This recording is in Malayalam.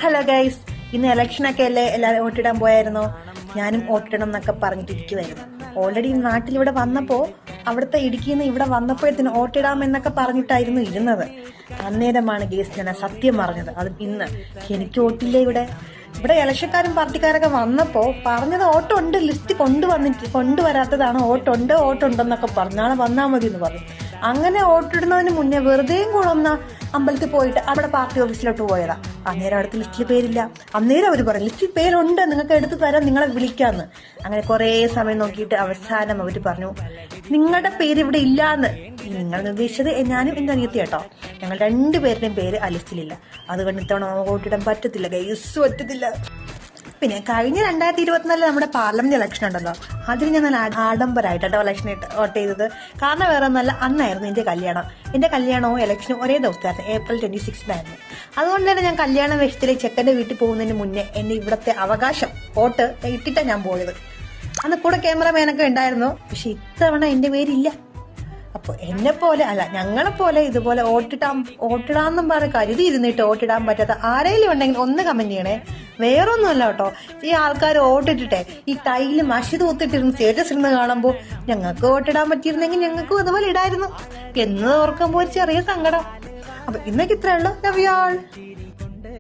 ഹലോ ഗൈസ്, ഇന്ന് ഇലക്ഷനൊക്കെ അല്ലേ, എല്ലാവരും വോട്ടിടാൻ പോയായിരുന്നോ? ഞാനും വോട്ടിടണം എന്നൊക്കെ പറഞ്ഞിട്ടിരിക്കുവായിരുന്നു. ഓൾറെഡി നാട്ടിലിവിടെ വന്നപ്പോ, അവിടുത്തെ ഇടുക്കിയിൽ നിന്ന് ഇവിടെ വന്നപ്പോഴത്തേന് വോട്ടിടാമെന്നൊക്കെ പറഞ്ഞിട്ടായിരുന്നു ഇരുന്നത്. അന്നേരമാണ് ഗൈസ് ഞാൻ സത്യം പറഞ്ഞത്. അത് ഇന്ന് എനിക്ക് വോട്ടില്ലേ. ഇവിടെ ഇലക്ഷക്കാരും പാർട്ടിക്കാരൊക്കെ വന്നപ്പോ പറഞ്ഞത് വോട്ടുണ്ട്, ലിസ്റ്റ് കൊണ്ടുവരാത്തതാണ്, വോട്ടുണ്ടെന്നൊക്കെ പറഞ്ഞു. നാളെ വന്നാൽ മതി എന്ന് പറഞ്ഞു. അങ്ങനെ വോട്ടിടുന്നതിന് മുന്നേ വെറുതെയും കൂടെ ഒന്ന് അമ്പലത്തിൽ പോയിട്ട് അവിടെ പാർട്ടി ഓഫീസിലോട്ട് പോയതാ. അന്നേരം അടുത്ത ലിസ്റ്റിൽ പേരില്ല. അന്നേരം അവർ പറഞ്ഞു ലിസ്റ്റിൽ പേരുണ്ട്, നിങ്ങൾക്ക് എടുത്തു തരാം, നിങ്ങളെ വിളിക്കാന്ന്. അങ്ങനെ കുറെ സമയം നോക്കിയിട്ട് അവസാനം അവർ പറഞ്ഞു നിങ്ങളുടെ പേര് ഇവിടെ ഇല്ലാന്ന്. നിങ്ങൾ നിർദ്ദേശിച്ചത് ഞാനും എന്റെ അനിയത്തി കേട്ടോ, ഞങ്ങൾ രണ്ടുപേരുടെയും പേര് ആ ലിസ്റ്റിലില്ല. അതുകൊണ്ട് ഇത്തവണ വോട്ടിടാൻ പറ്റത്തില്ല ഗൈസ്, പറ്റത്തില്ല. പിന്നെ കഴിഞ്ഞ 2024 നമ്മുടെ പാർലമെന്റ് ഇലക്ഷൻ ഉണ്ടല്ലോ, അതിന് ഞാൻ നല്ല ആഡംബരമായിട്ടോ ഇലക്ഷൻ വോട്ട് ചെയ്തത്. കാരണം വേറെ ഒന്നല്ല, അന്നായിരുന്നു എന്റെ കല്യാണം. എന്റെ കല്യാണവും ഇലക്ഷനും ഒരേ ദിവസമായിരുന്നു, April 26 അതുകൊണ്ട് തന്നെ ഞാൻ കല്യാണ വേഷത്തിലേക്ക് ചെക്കന്റെ വീട്ടിൽ പോകുന്നതിന് മുന്നേ എന്റെ ഇവിടുത്തെ അവകാശം വോട്ട് ഇട്ടിട്ടാണ് ഞാൻ പോയത്. അന്ന് കൂടെ ക്യാമറമാനൊക്കെ ഉണ്ടായിരുന്നു. പക്ഷെ ഇത്തവണ എന്റെ പേരില്ല. അപ്പൊ എന്നെ പോലെ അല്ല, ഞങ്ങളെ പോലെ ഇതുപോലെ വോട്ടിടാന്നും പറഞ്ഞ് കരുതി ഇരുന്നിട്ട് വോട്ടിടാൻ പറ്റാത്ത ആരെങ്കിലും ഉണ്ടെങ്കിൽ ഒന്ന് കമന്റ് ചെയ്യണേ. വേറൊന്നുമല്ല കേട്ടോ, ഈ ആൾക്കാർ വോട്ടിട്ടിട്ടെ ഈ കയ്യില് മഷി തൂത്തിട്ടിരുന്ന് സ്റ്റേറ്റസ് ഇരുന്ന് കാണുമ്പോൾ ഞങ്ങൾക്ക് വോട്ടിടാൻ പറ്റിയിരുന്നെങ്കിൽ ഞങ്ങൾക്കും അതുപോലെ ഇടായിരുന്നു എന്ന് ഓർക്കുമ്പോൾ ഒരു ചെറിയ സങ്കടം. അപ്പൊ ഇന്നൊക്കെ ഇത്രേ ഉള്ളൂ. Love you all.